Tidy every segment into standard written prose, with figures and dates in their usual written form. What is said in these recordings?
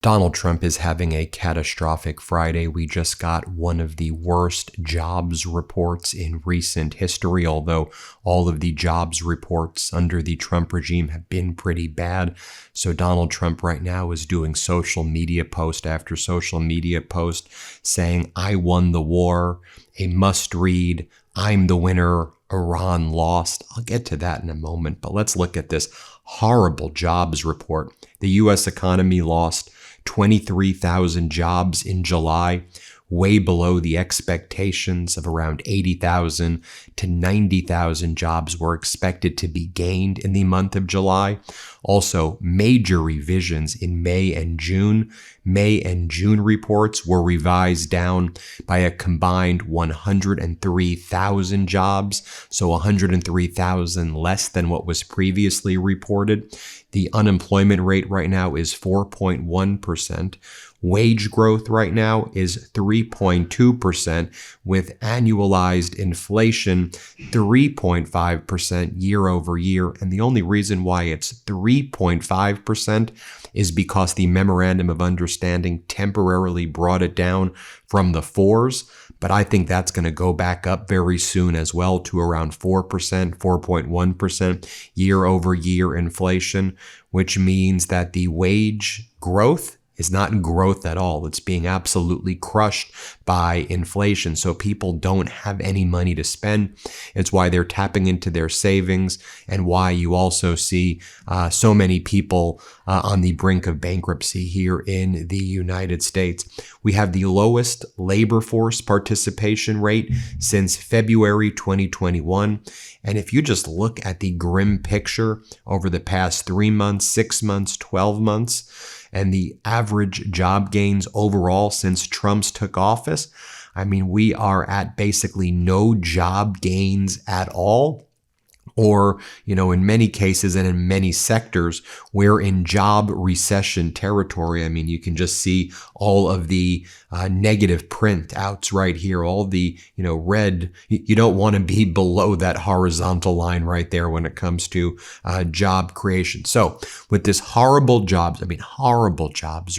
Donald Trump is having a catastrophic Friday. We just got one of the worst jobs reports in recent history, although all of the jobs reports under the Trump regime have been pretty bad. So Donald Trump right now is doing social media post after social media post saying, "I won the war, a must read, I'm the winner, Iran lost." I'll get to that in a moment, but let's look at this horrible jobs report. The U.S. economy lost 23,000 jobs in July, way below the expectations of around 80,000 to 90,000 jobs were expected to be gained in the month of July. Also, major revisions in May and June. May and June reports were revised down by a combined 103,000 jobs, so 103,000 less than what was previously reported. The unemployment rate right now is 4.1%. Wage growth right now is 3.2%, with annualized inflation 3.5% year over year. And the only reason why it's 3.5% is because the Memorandum of Understanding temporarily brought it down from the fours. But I think that's going to go back up very soon as well to around 4%, 4.1% year over year inflation, which means that the wage growth is not growth at all. It's being absolutely crushed by inflation. So people don't have any money to spend. It's why they're tapping into their savings, and why you also see so many people on the brink of bankruptcy here in the United States. We have the lowest labor force participation rate since February 2021. And if you just look at the grim picture over the past 3 months, 6 months, 12 months, and the average job gains overall since Trump's took office, I mean, we are at basically no job gains at all. Or, in many cases and in many sectors, we're in job recession territory. I mean, you can just see all of the negative printouts right here, all the, red. You don't want to be below that horizontal line right there when it comes to job creation. So with this horrible jobs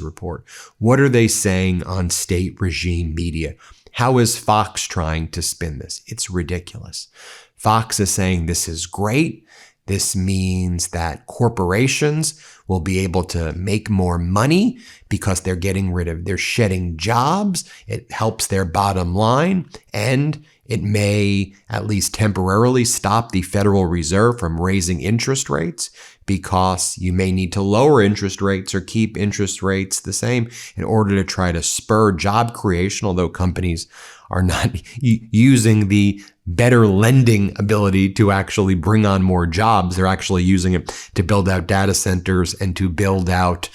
report, what are they saying on state regime media? How is Fox trying to spin this? It's ridiculous. Fox is saying this is great. This means that corporations will be able to make more money because they're shedding jobs. It helps their bottom line, and it may at least temporarily stop the Federal Reserve from raising interest rates, because you may need to lower interest rates or keep interest rates the same in order to try to spur job creation, although companies are not using the better lending ability to actually bring on more jobs. They're actually using it to build out data centers and to build out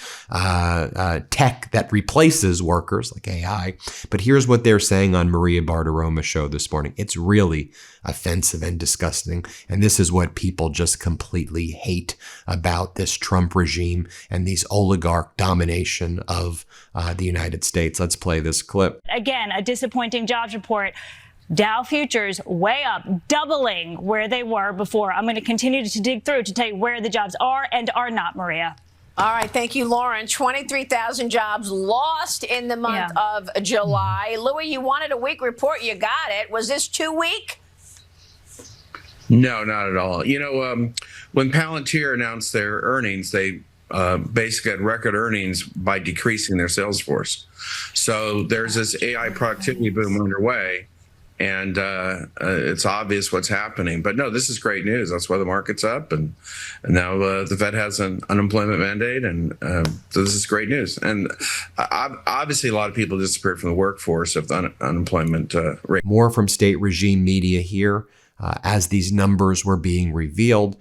tech that replaces workers like AI. But here's what they're saying on Maria Bartiromo's show this morning. It's really offensive and disgusting. And this is what people just completely hate about this Trump regime and these oligarch domination of the United States. Let's play this clip. Again, a disappointing jobs report. Dow futures way up, doubling where they were before. I'm going to continue to dig through to tell you where the jobs are and are not, Maria. All right. Thank you, Lauren. 23,000 jobs lost in the month of July. Louis, you wanted a weak report. You got it. Was this too weak? No, not at all. When Palantir announced their earnings, they basically had record earnings by decreasing their sales force. So there's this AI productivity boom underway. And it's obvious what's happening. But no, this is great news. That's why the market's up. And now the Fed has an unemployment mandate. And so this is great news. And obviously, a lot of people disappeared from the workforce of the unemployment rate. More from state regime media here. As these numbers were being revealed,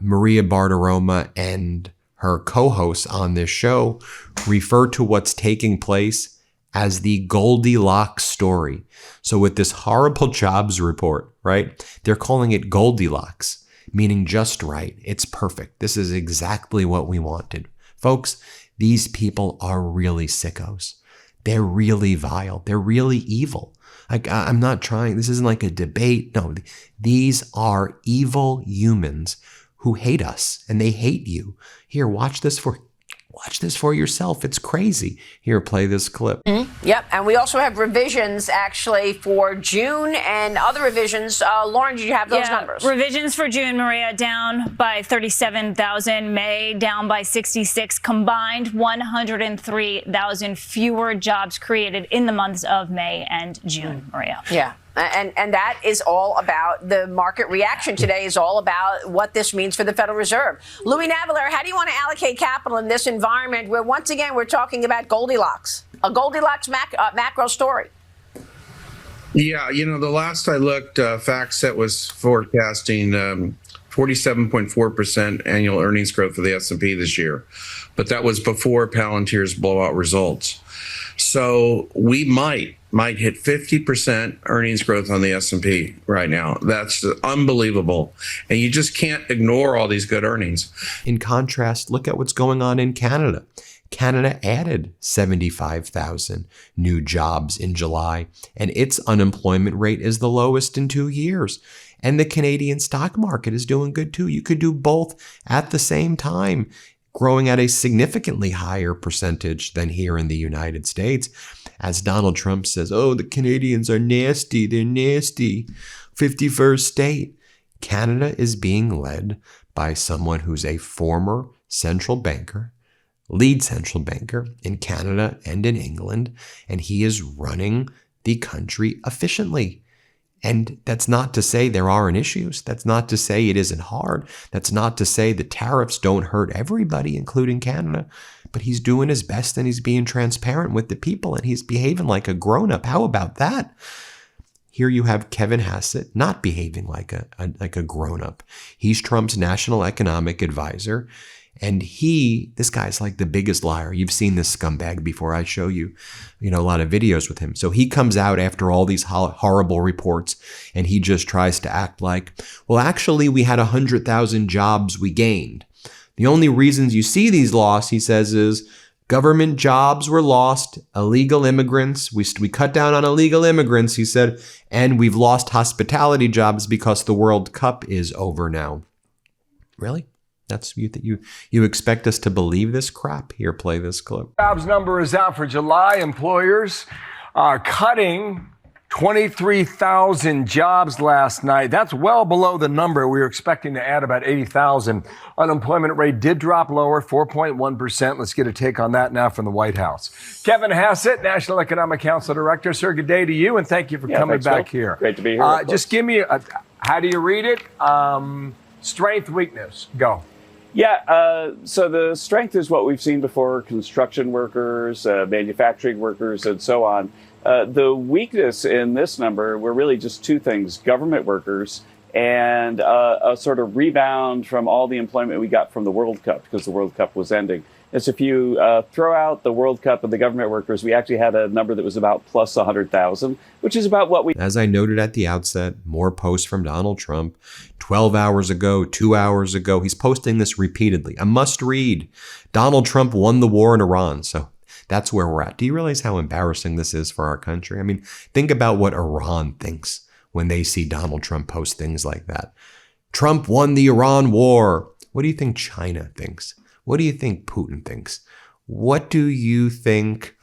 Maria Bartiromo and her co-hosts on this show refer to what's taking place as the Goldilocks story. So with this horrible jobs report, right, they're calling it Goldilocks, meaning just right. It's perfect. This is exactly what we wanted. Folks, these people are really sickos. They're really vile. They're really evil. I'm not trying, this isn't like a debate. No, these are evil humans who hate us, and they hate you. Here, watch this for Watch this for yourself. It's crazy. Here, play this clip. Yep. And we also have revisions actually for June and other revisions. Lauren, did you have those numbers? Revisions for June, Maria, down by 37,000. May down by 66. Combined 103,000 fewer jobs created in the months of May and June, Maria. Yeah. And that is all about the market reaction today, is all about what this means for the Federal Reserve. Louis Naviler, how do you want to allocate capital in this environment where, once again, we're talking about Goldilocks, a Goldilocks macro story? Yeah, the last I looked, FactSet was forecasting 47.4% annual earnings growth for the S&P this year. But that was before Palantir's blowout results. So we might hit 50% earnings growth on the S&P right now. That's unbelievable. And you just can't ignore all these good earnings. In contrast, look at what's going on in Canada. Canada added 75,000 new jobs in July, and its unemployment rate is the lowest in 2 years. And the Canadian stock market is doing good too. You could do both at the same time, growing at a significantly higher percentage than here in the United States. As Donald Trump says, oh, the Canadians are nasty, they're nasty. 51st state. Canada is being led by someone who's a former central banker, lead central banker in Canada and in England, and he is running the country efficiently. And that's not to say there aren't issues. That's not to say it isn't hard. That's not to say the tariffs don't hurt everybody, including Canada. But he's doing his best and he's being transparent with the people and he's behaving like a grown-up. How about that? Here you have Kevin Hassett not behaving like a grown-up. He's Trump's national economic advisor. And this guy's like the biggest liar. You've seen this scumbag before. I show you, a lot of videos with him. So he comes out after all these horrible reports and he just tries to act like, well, actually, we had 100,000 jobs we gained. The only reasons you see these loss, he says, is government jobs were lost, illegal immigrants. We cut down on illegal immigrants, he said, and we've lost hospitality jobs because the World Cup is over now. Really? That's you expect us to believe this crap? Here, play this clip. Jobs number is out for July. Employers are cutting 23,000 jobs last night. That's well below the number we were expecting to add, about 80,000. Unemployment rate did drop lower, 4.1%. Let's get a take on that now from the White House. Kevin Hassett, National Economic Council Director. Sir, good day to you, and thank you for coming back here. Great to be here. Just give me how do you read it? Strength, weakness, go. Yeah, so the strength is what we've seen before: construction workers, manufacturing workers, and so on. The weakness in this number were really just two things: government workers and a sort of rebound from all the employment we got from the World Cup, because the World Cup was ending. And so if you throw out the World Cup and the government workers, we actually had a number that was about plus 100,000, which is about what we... As I noted at the outset, more posts from Donald Trump 12 hours ago, 2 hours ago. He's posting this repeatedly. A must read. Donald Trump won the war in Iran. So that's where we're at. Do you realize how embarrassing this is for our country? I mean, think about what Iran thinks when they see Donald Trump post things like that. Trump won the Iran war. What do you think China thinks? What do you think Putin thinks? What do you think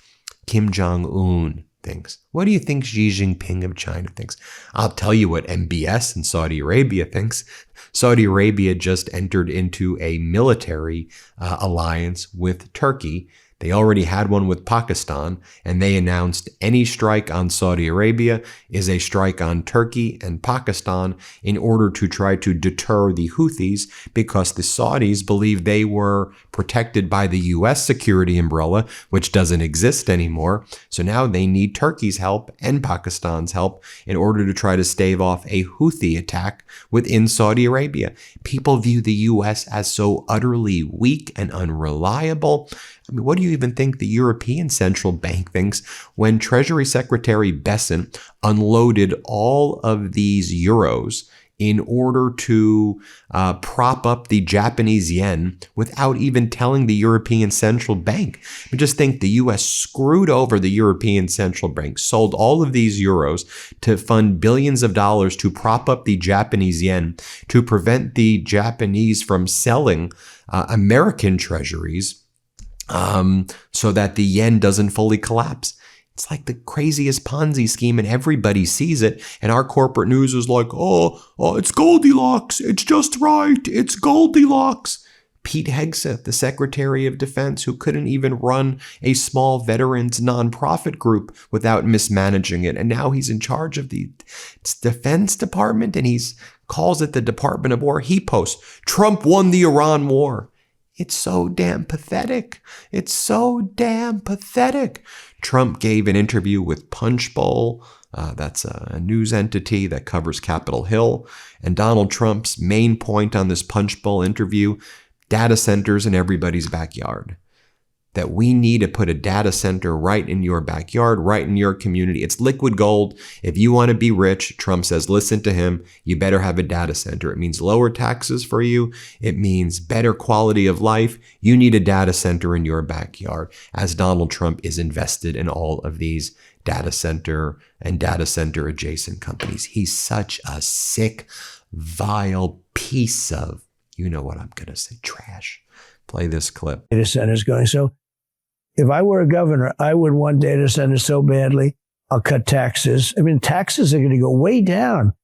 Kim Jong-un thinks? What do you think Xi Jinping of China thinks? I'll tell you what MBS in Saudi Arabia thinks. Saudi Arabia just entered into a military alliance with Turkey. They already had one with Pakistan, and they announced any strike on Saudi Arabia is a strike on Turkey and Pakistan in order to try to deter the Houthis, because the Saudis believe they were protected by the U.S. security umbrella, which doesn't exist anymore. So now they need Turkey's help and Pakistan's help in order to try to stave off a Houthi attack within Saudi Arabia. People view the U.S. as so utterly weak and unreliable. I mean, what do you even think the European Central Bank thinks when Treasury Secretary Besant unloaded all of these euros in order to prop up the Japanese yen without even telling the European Central Bank? I mean, just think the U.S. screwed over the European Central Bank, sold all of these euros to fund billions of dollars to prop up the Japanese yen, to prevent the Japanese from selling American treasuries so that the yen doesn't fully collapse. It's like the craziest Ponzi scheme and everybody sees it. And our corporate news is like, oh, it's Goldilocks. It's just right. It's Goldilocks. Pete Hegseth, the Secretary of Defense, who couldn't even run a small veterans nonprofit group without mismanaging it. And now he's in charge of the Defense Department and he calls it the Department of War. He posts, Trump won the Iran war. It's so damn pathetic. It's so damn pathetic. Trump gave an interview with Punchbowl. That's a news entity that covers Capitol Hill. And Donald Trump's main point on this Punchbowl interview, data centers in everybody's backyard. That we need to put a data center right in your backyard, right in your community. It's liquid gold. If you want to be rich, Trump says, listen to him, you better have a data center. It means lower taxes for you. It means better quality of life. You need a data center in your backyard, as Donald Trump is invested in all of these data center and data center adjacent companies. He's such a sick, vile piece of, you know what I'm going to say, trash. Play this clip. Data centers going. So if I were a governor, I would want data centers so badly. I'll cut taxes. I mean, taxes are going to go way down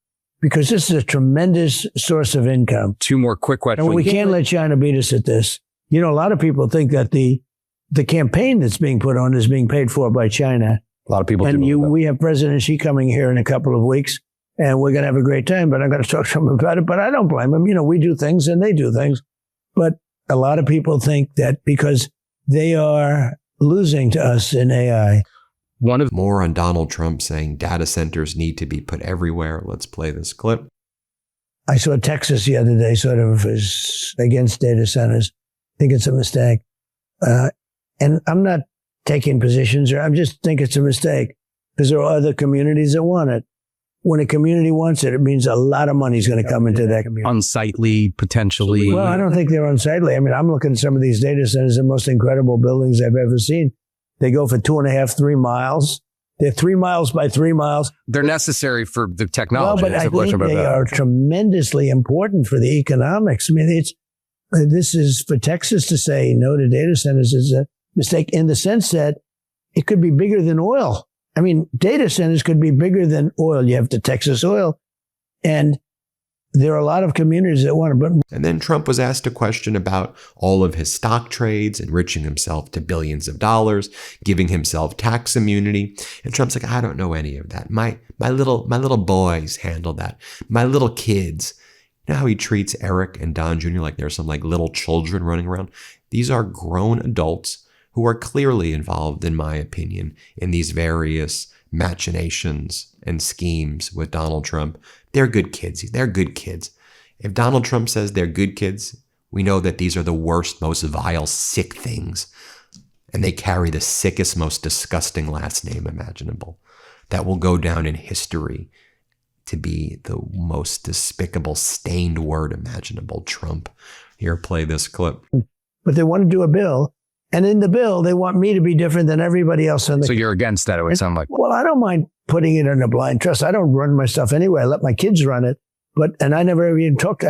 because this is a tremendous source of income. Two more quick questions. And we can't let China beat us at this. You know, a lot of people think that the campaign that's being put on is being paid for by China. A lot of people and do. We have President Xi coming here in a couple of weeks, and we're going to have a great time, but I'm going to talk to him about it. But I don't blame him. You know, we do things and they do things. But a lot of people think that because they are losing to us in AI. More on Donald Trump saying data centers need to be put everywhere. Let's play this clip. I saw Texas the other day sort of is against data centers. I think it's a mistake. And I'm not taking positions, or I just think it's a mistake because there are other communities that want it. When a community wants it, it means a lot of money is going to come into that community. Unsightly, potentially. Well, I don't think they're unsightly. I mean, I'm looking at some of these data centers, the most incredible buildings I've ever seen. They go for 2.5, 3 miles. They're 3 miles by 3 miles. They're necessary for the technology. Well, but I think they are tremendously important for the economics. I mean, this is for Texas to say no to data centers is a mistake in the sense that it could be bigger than oil. I mean, data centers could be bigger than oil. You have the Texas oil, and there are a lot of communities that want it. And then Trump was asked a question about all of his stock trades, enriching himself to billions of dollars, giving himself tax immunity. And Trump's like, I don't know any of that. My little boys handle that. My little kids. You know how he treats Eric and Don Jr. like they're some like little children running around? These are grown adults who are clearly involved, in my opinion, in these various machinations and schemes with Donald Trump. They're good kids. They're good kids. If Donald Trump says they're good kids, we know that these are the worst, most vile, sick things. And they carry the sickest, most disgusting last name imaginable that will go down in history to be the most despicable, stained word imaginable, Trump. Here, play this clip. But they want to do a bill. And in the bill, they want me to be different than everybody else. So you're against that, it would sound like. Well, I don't mind putting it in a blind trust. I don't run my stuff anyway. I let my kids run it. And I never talk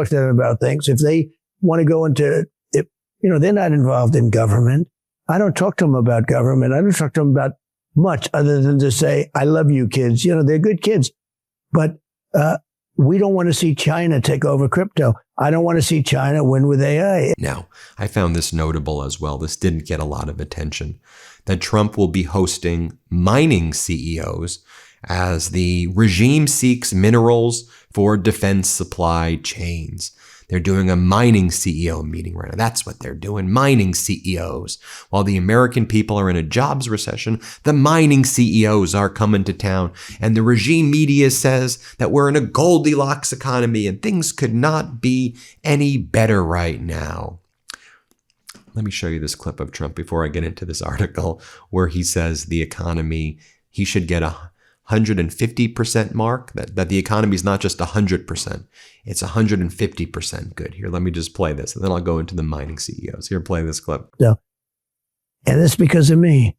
to them about things. If they want to go into, they're not involved in government. I don't talk to them about government. I don't talk to them about much other than to say, I love you kids. You know, they're good kids. But we don't want to see China take over crypto. I don't want to see China win with AI. Now, I found this notable as well. This didn't get a lot of attention. That Trump will be hosting mining CEOs as the regime seeks minerals for defense supply chains. They're doing a mining CEO meeting right now. That's what they're doing, mining CEOs. While the American people are in a jobs recession, the mining CEOs are coming to town. And the regime media says that we're in a Goldilocks economy and things could not be any better right now. Let me show you this clip of Trump before I get into this article where he says the economy, he should get a 150% mark, that the economy is not just 100%, it's 150% good. Here, let me just play this, and then I'll go into the mining CEOs. Here, play this clip. No. And it's because of me.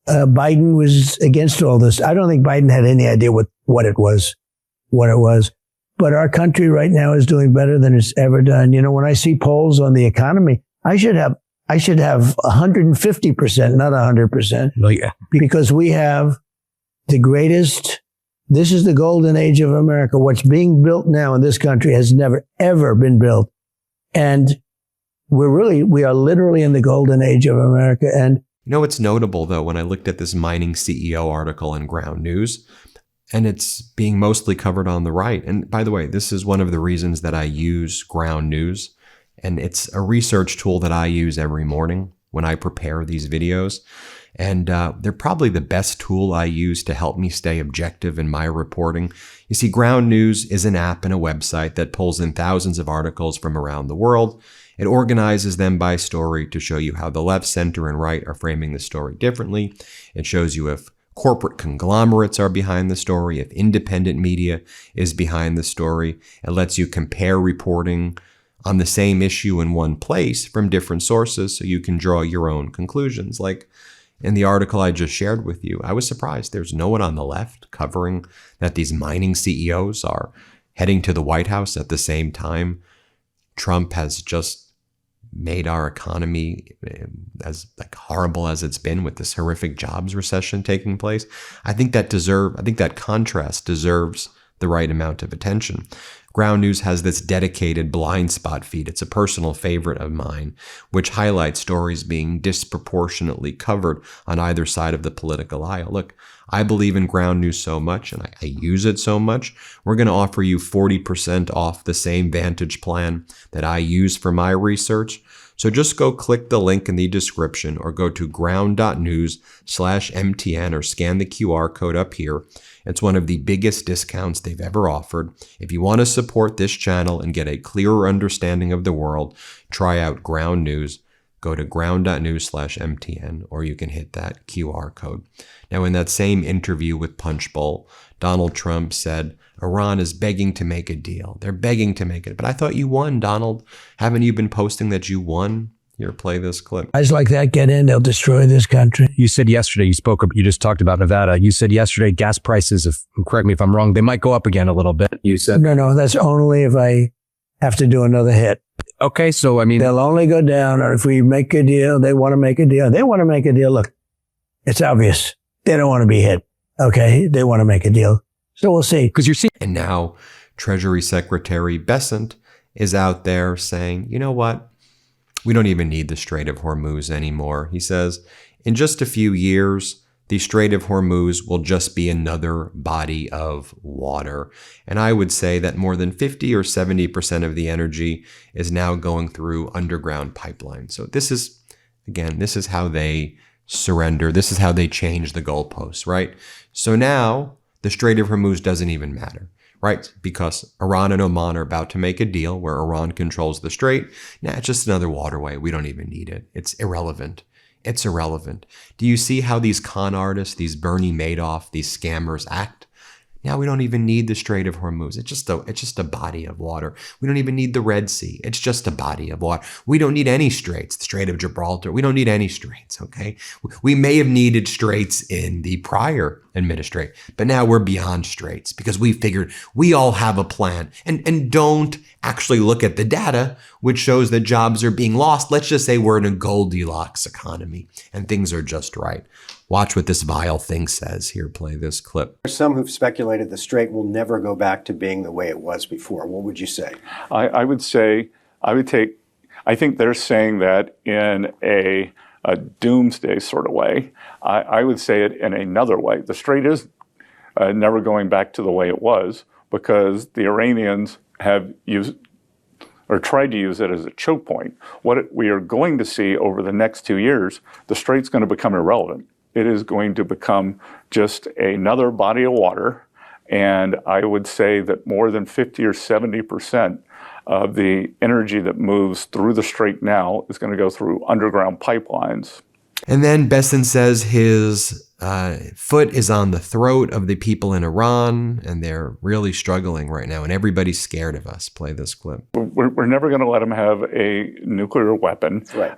Biden was against all this. I don't think Biden had any idea what it was. But our country right now is doing better than it's ever done. You know, when I see polls on the economy, I should have I should have 150%, not 100%, Well, yeah. because we have the greatest. This is the golden age of America. What's being built now in this country has never, ever been built. And we are literally in the golden age of America. And You know what's notable, though, when I looked at this mining CEO article in Ground News, and it's being mostly covered on the right. And by the way, this is one of the reasons that I use Ground News. And it's a research tool that I use every morning when I prepare these videos. And they're probably the best tool I use to help me stay objective in my reporting. You see, Ground News is an app and a website that pulls in thousands of articles from around the world. It organizes them by story to show you how the left, center, and right are framing the story differently. It shows you if corporate conglomerates are behind the story, if independent media is behind the story. It lets you compare reporting on the same issue in one place from different sources so you can draw your own conclusions. Like in the article I just shared with you, I was surprised there's no one on the left covering that these mining CEOs are heading to the White House at the same time Trump has just made our economy as horrible as it's been with this horrific jobs recession taking place. I think that contrast deserves the right amount of attention. Ground News has this dedicated blind spot feed. It's a personal favorite of mine, which highlights stories being disproportionately covered on either side of the political aisle. Look, I believe in Ground News so much, and I use it so much, we're going to offer you 40% off the same Vantage plan that I use for my research. So just go click the link in the description or go to ground.news/MTN or scan the QR code up here. It's one of the biggest discounts they've ever offered. If you want to support this channel and get a clearer understanding of the world, try out Ground News. Go to ground.news/MTN, or you can hit that QR code. Now, in that same interview with Punchbowl, Donald Trump said, Iran is begging to make a deal. They're begging to make it. But I thought you won, Donald. Haven't you been posting that you won? Here, play this clip. guys like that get in, they'll destroy this country. You said yesterday, you just talked about Nevada. You said yesterday gas prices, correct me if I'm wrong, they might go up again a little bit. You said. No, that's only if I have to do another hit. Okay, so I mean. They'll only go down, or if we make a deal, they want to make a deal. They want to make a deal. Look, it's obvious. They don't want to be hit. Okay, they want to make a deal. So we'll see. Because you're seeing. And now Treasury Secretary Bessent is out there saying, you know what? We don't even need the Strait of Hormuz anymore. He says, in just a few years, the Strait of Hormuz will just be another body of water. And I would say that more than 50 or 70% of the energy is now going through underground pipelines. So this is how they surrender. This is how they change the goalposts, right? So now the Strait of Hormuz doesn't even matter. Right? Because Iran and Oman are about to make a deal where Iran controls the strait. Nah, it's just another waterway. We don't even need it. It's irrelevant. It's irrelevant. Do you see how these con artists, these Bernie Madoff, these scammers act? Now we don't even need the Strait of Hormuz. It's just a body of water. We don't even need the Red Sea. It's just a body of water. We don't need any straits. The Strait of Gibraltar. We don't need any straits, okay? We may have needed straits in the prior administration, but now we're beyond straits because we figured we all have a plan and don't actually look at the data, which shows that jobs are being lost. Let's just say we're in a Goldilocks economy and things are just right. Watch what this vile thing says. Here, play this clip. There's some who've speculated the strait will never go back to being the way it was before. What would you say? I think they're saying that in a doomsday sort of way. I would say it in another way. The strait is never going back to the way it was because the Iranians have used or tried to use it as a choke point. What we are going to see over the next 2 years, the strait's going to become irrelevant. It is going to become just another body of water. And I would say that more than 50 or 70% of the energy that moves through the strait now is going to go through underground pipelines. And then Bessent says his foot is on the throat of the people in Iran, and they're really struggling right now, and everybody's scared of us. Play this clip. We're never going to let them have a nuclear weapon. Right.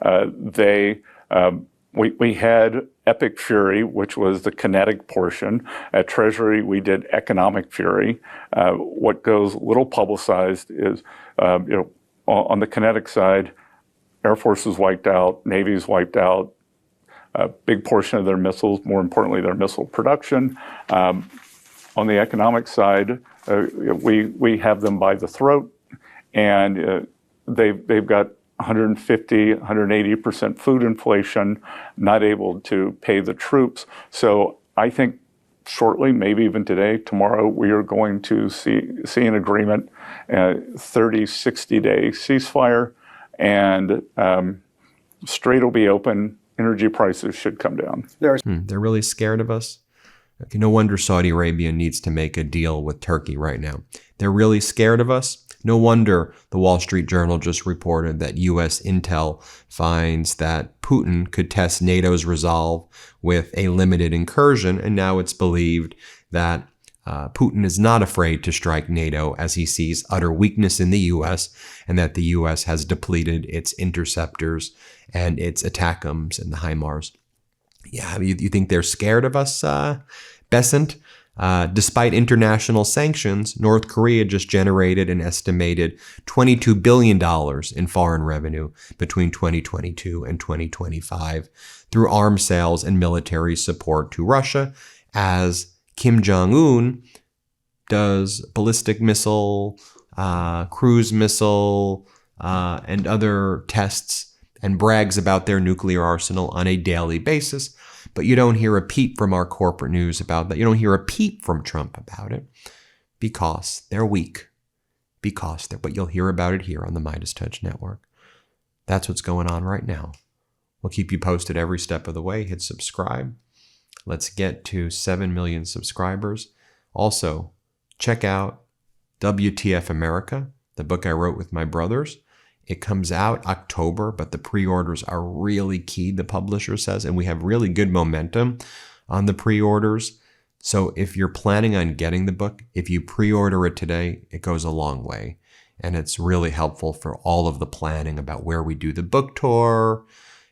We had Epic Fury, which was the kinetic portion. At Treasury, we did Economic Fury. What goes little publicized is, on the kinetic side, Air Force is wiped out, Navy is wiped out, a big portion of their missiles, more importantly, their missile production. On the economic side, we have them by the throat, and they've got 150, 180% food inflation, not able to pay the troops. So I think shortly, maybe even today, tomorrow, we are going to see an agreement, 30, 60-day ceasefire, and Strait will be open. Energy prices should come down. They're really scared of us. Okay, no wonder Saudi Arabia needs to make a deal with Turkey right now. They're really scared of us. No wonder the Wall Street Journal just reported that U.S. intel finds that Putin could test NATO's resolve with a limited incursion, and now it's believed that Putin is not afraid to strike NATO as he sees utter weakness in the U.S. and that the U.S. has depleted its interceptors and its ATACMS and the HIMARS. Yeah, you think they're scared of us, Besant? Despite international sanctions, North Korea just generated an estimated $22 billion in foreign revenue between 2022 and 2025 through arms sales and military support to Russia, as Kim Jong-un does ballistic missile, cruise missile, and other tests and brags about their nuclear arsenal on a daily basis. But you don't hear a peep from our corporate news about that. You don't hear a peep from Trump about it because they're weak. But you'll hear about it here on the MeidasTouch Network. That's what's going on right now. We'll keep you posted every step of the way. Hit subscribe. Let's get to 7 million subscribers. Also, check out WTF America, the book I wrote with my brothers. It comes out October, but the pre-orders are really key, the publisher says, and we have really good momentum on the pre-orders. So if you're planning on getting the book, if you pre-order it today, it goes a long way. And it's really helpful for all of the planning about where we do the book tour,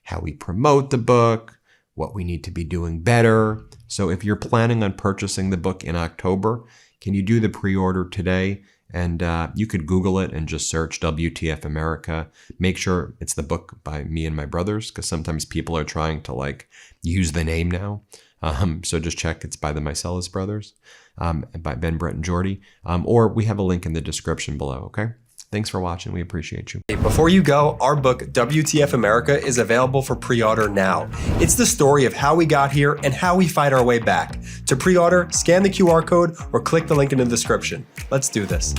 how we promote the book, what we need to be doing better. So if you're planning on purchasing the book in October, can you do the pre-order today? And you could Google it and just search WTF America. Make sure it's the book by me and my brothers, because sometimes people are trying to use the name now. So just check it's by the Meiselas brothers, by Ben, Brett, and Jordy. Or we have a link in the description below, okay? Thanks for watching. We appreciate you. Before you go, our book, WTF America, is available for pre-order now. It's the story of how we got here and how we fight our way back. To pre-order, scan the QR code or click the link in the description. Let's do this.